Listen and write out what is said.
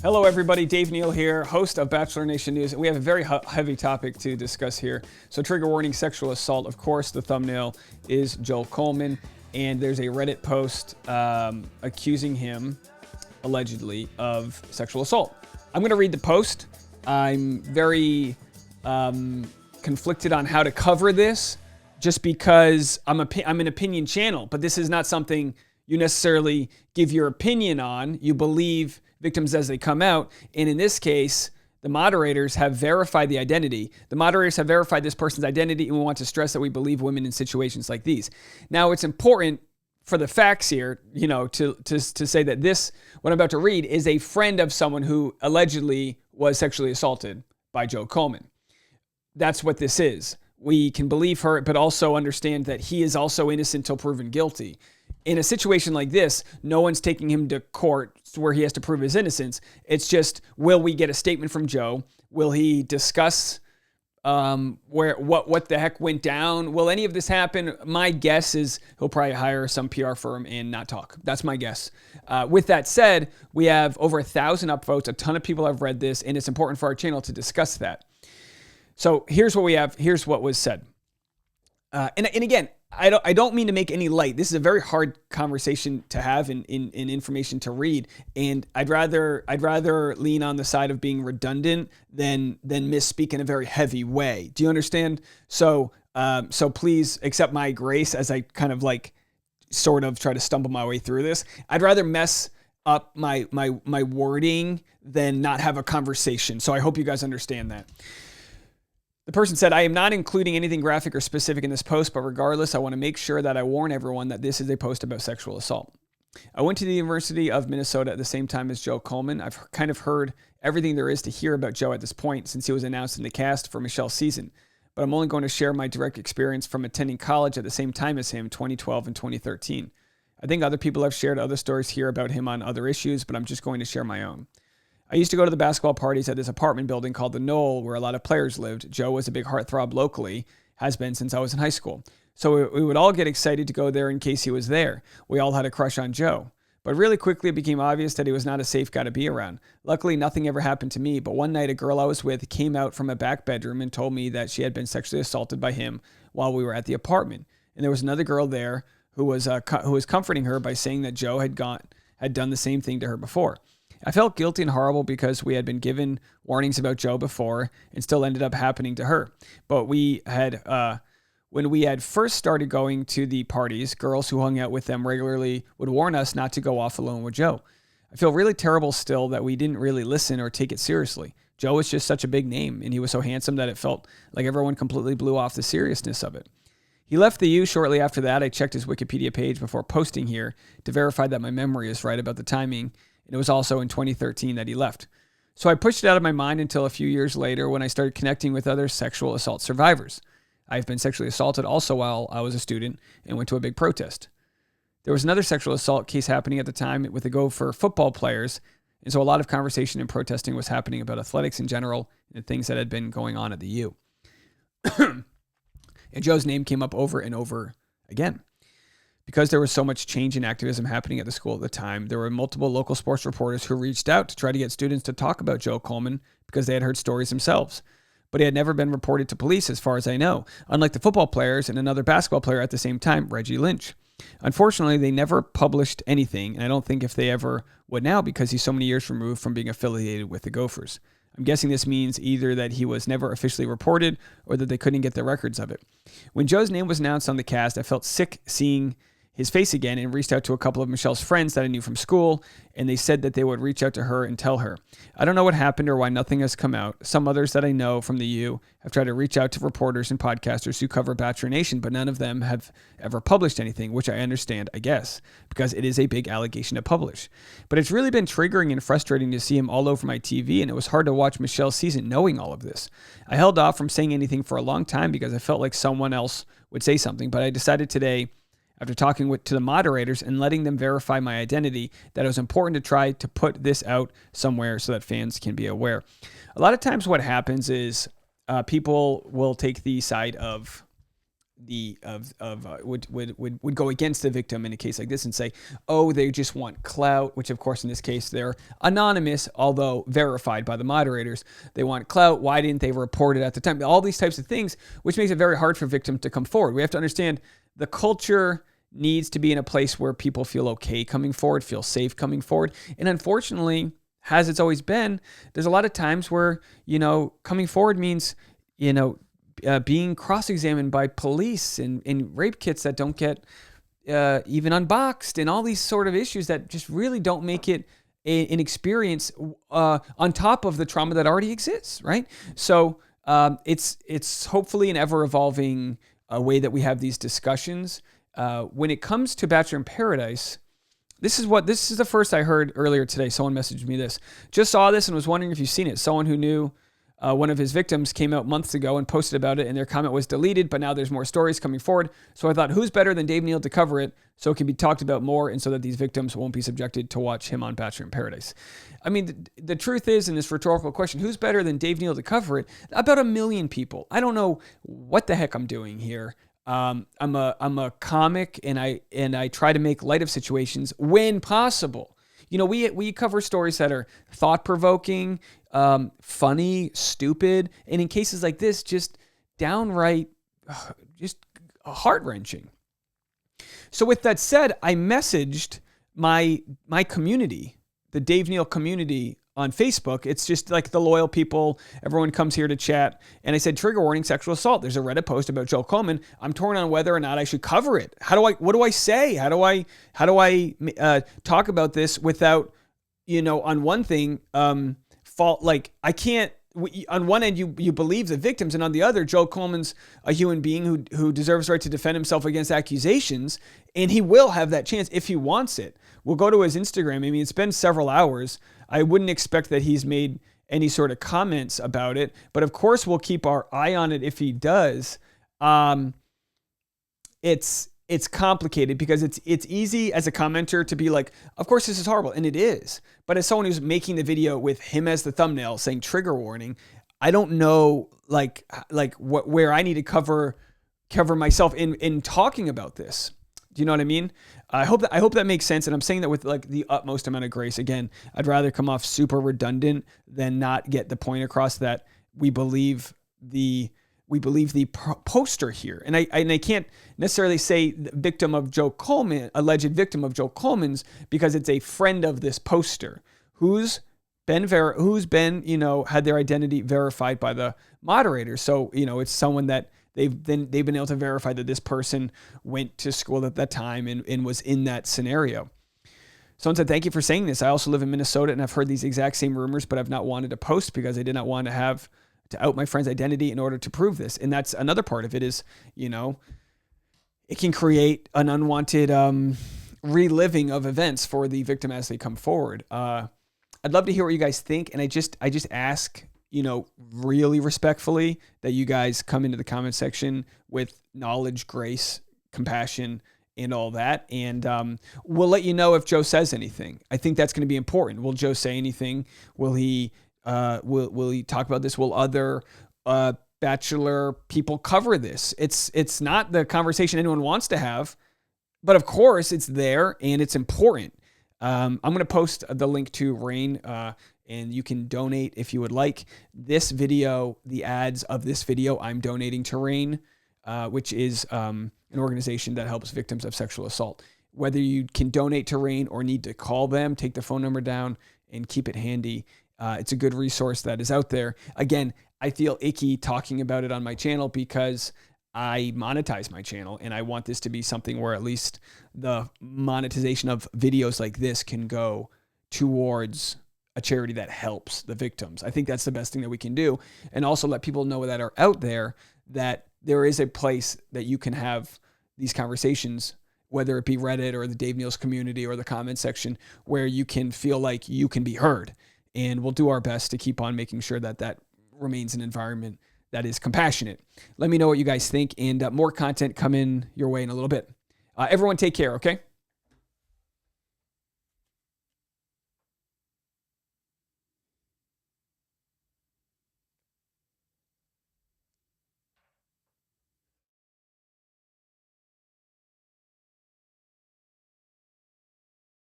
Hello, everybody. Dave Neal here, host of Bachelor Nation News. We have a very heavy topic to discuss here. So, trigger warning: sexual assault. Of course, the thumbnail is Joel Coleman, and there's a Reddit post accusing him, allegedly, of sexual assault. I'm going to read the post. I'm very conflicted on how to cover this, just because I'm an opinion channel, but this is not something you necessarily give your opinion on. You believe victims as they come out. And in this case, the moderators have verified the identity. The moderators have verified this person's identity, and we want to stress that we believe women in situations like these. Now, it's important for the facts here, to say that this, what I'm about to read, is a friend of someone who allegedly was sexually assaulted by Joe Coleman. That's what this is. We can believe her, but also understand that he is also innocent until proven guilty. In a situation like this, no one's taking him to court where he has to prove his innocence. It's just, will we get a statement from Joe? Will he discuss what the heck went down? Will any of this happen? My guess is he'll probably hire some PR firm and not talk. That's my guess. With that said, we have over 1,000 upvotes. A ton of people have read this, and it's important for our channel to discuss that. So here's what we have. Here's what was said. And again, I don't mean to make any light. This is a very hard conversation to have and information to read. And I'd rather lean on the side of being redundant than misspeak in a very heavy way. Do you understand? So please accept my grace as I kind of sort of try to stumble my way through this. I'd rather mess up my wording than not have a conversation. So I hope you guys understand that. The person said, I am not including anything graphic or specific in this post, but regardless, I want to make sure that I warn everyone that this is a post about sexual assault. I went to the University of Minnesota at the same time as Joe Coleman. I've kind of heard everything there is to hear about Joe at this point since he was announced in the cast for Michelle's season, but I'm only going to share my direct experience from attending college at the same time as him, 2012 and 2013. I think other people have shared other stories here about him on other issues, but I'm just going to share my own. I used to go to the basketball parties at this apartment building called the Knoll, where a lot of players lived. Joe was a big heartthrob locally, has been since I was in high school. So we would all get excited to go there in case he was there. We all had a crush on Joe. But really quickly it became obvious that he was not a safe guy to be around. Luckily, nothing ever happened to me, but one night a girl I was with came out from a back bedroom and told me that she had been sexually assaulted by him while we were at the apartment. And there was another girl there who was comforting her by saying that Joe had done the same thing to her before. I felt guilty and horrible because we had been given warnings about Joe before and still ended up happening to her. But when we had first started going to the parties, girls who hung out with them regularly would warn us not to go off alone with Joe. I feel really terrible still that we didn't really listen or take it seriously. Joe was just such a big name, and he was so handsome that it felt like everyone completely blew off the seriousness of it. He left the U shortly after that. I checked his Wikipedia page before posting here to verify that my memory is right about the timing. And it was also in 2013 that he left. So I pushed it out of my mind until a few years later when I started connecting with other sexual assault survivors. I've been sexually assaulted also while I was a student and went to a big protest. There was another sexual assault case happening at the time with the Gopher football players, and so a lot of conversation and protesting was happening about athletics in general and things that had been going on at the U. And Joe's name came up over and over again. Because there was so much change in activism happening at the school at the time, there were multiple local sports reporters who reached out to try to get students to talk about Joe Coleman because they had heard stories themselves. But he had never been reported to police as far as I know, unlike the football players and another basketball player at the same time, Reggie Lynch. Unfortunately, they never published anything, and I don't think if they ever would now because he's so many years removed from being affiliated with the Gophers. I'm guessing this means either that he was never officially reported or that they couldn't get the records of it. When Joe's name was announced on the cast, I felt sick seeing his face again and reached out to a couple of Michelle's friends that I knew from school, and they said that they would reach out to her and tell her. I don't know what happened or why nothing has come out. Some others that I know from the U have tried to reach out to reporters and podcasters who cover Bachelor Nation, but none of them have ever published anything, which I understand, I guess, because it is a big allegation to publish. But it's really been triggering and frustrating to see him all over my TV, and it was hard to watch Michelle's season knowing all of this. I held off from saying anything for a long time because I felt like someone else would say something, but I decided today, after talking to the moderators and letting them verify my identity, that it was important to try to put this out somewhere so that fans can be aware. A lot of times what happens is people will take the side of would go against the victim in a case like this and say, oh, they just want clout, which of course in this case they're anonymous, although verified by the moderators. They want clout. Why didn't they report it at the time? All these types of things, which makes it very hard for victims to come forward. We have to understand the culture needs to be in a place where people feel okay coming forward, feel safe coming forward. And unfortunately, as it's always been, there's a lot of times where, coming forward means, being cross-examined by police and rape kits that don't get even unboxed, and all these sort of issues that just really don't make it an experience on top of the trauma that already exists, right? So it's hopefully an ever-evolving way that we have these discussions. When it comes to Bachelor in Paradise, this is the first I heard earlier today. Someone messaged me this. Just saw this and was wondering if you've seen it. Someone who knew one of his victims came out months ago and posted about it, and their comment was deleted, but now there's more stories coming forward. So I thought, who's better than Dave Neal to cover it so it can be talked about more and so that these victims won't be subjected to watch him on Bachelor in Paradise? I mean, the truth is, in this rhetorical question, who's better than Dave Neal to cover it? About 1 million people. I don't know what the heck I'm doing here. I'm a comic, and I try to make light of situations when possible. We cover stories that are thought-provoking, funny, stupid, and in cases like this, just downright, just heart-wrenching. So with that said, I messaged my community, the Dave Neal community on Facebook. It's just like the loyal people. Everyone comes here to chat. And I said, trigger warning, sexual assault. There's a Reddit post about Joel Coleman. I'm torn on whether or not I should cover it. What do I say? How do I talk about this without, on one thing, I can't, on one end, you believe the victims, and on the other, Joel Coleman's a human being who deserves the right to defend himself against accusations, and he will have that chance if he wants it. We'll go to his Instagram. I mean, it's been several hours. I wouldn't expect that he's made any sort of comments about it, but of course we'll keep our eye on it if he does. It's complicated because it's easy as a commenter to be like, of course this is horrible, and it is. But as someone who's making the video with him as the thumbnail saying trigger warning, I don't know where I need to cover myself in talking about this. Do you know what I mean? I hope that makes sense, and I'm saying that with the utmost amount of grace. Again, I'd rather come off super redundant than not get the point across that we believe the poster here. And I can't necessarily say victim of Joe Coleman, alleged victim of Joe Coleman's, because it's a friend of this poster who's been had their identity verified by the moderator. So, it's someone that they've been able to verify that this person went to school at that time and was in that scenario. Someone said, thank you for saying this. I also live in Minnesota and I've heard these exact same rumors, but I've not wanted to post because I did not want to out my friend's identity in order to prove this. And that's another part of it is, it can create an unwanted reliving of events for the victim as they come forward. I'd love to hear what you guys think. And I just ask, really respectfully that you guys come into the comment section with knowledge, grace, compassion, and all that. And we'll let you know if Joe says anything. I think that's going to be important. Will Joe say anything? Will he talk about this? Will other Bachelor people cover this? It's not the conversation anyone wants to have, but of course it's there and it's important. I'm going to post the link to Rain, and you can donate if you would like. This video, the ads of this video, I'm donating to Rain, which is an organization that helps victims of sexual assault. Whether you can donate to Rain or need to call them, take the phone number down and keep it handy. It's a good resource that is out there. Again, I feel icky talking about it on my channel because I monetize my channel, and I want this to be something where at least the monetization of videos like this can go towards a charity that helps the victims. I think that's the best thing that we can do, and also let people know that are out there that there is a place that you can have these conversations, whether it be Reddit or the Dave Neal's community or the comment section, where you can feel like you can be heard. And we'll do our best to keep on making sure that that remains an environment that is compassionate. Let me know what you guys think, and more content coming your way in a little bit. Everyone take care, okay?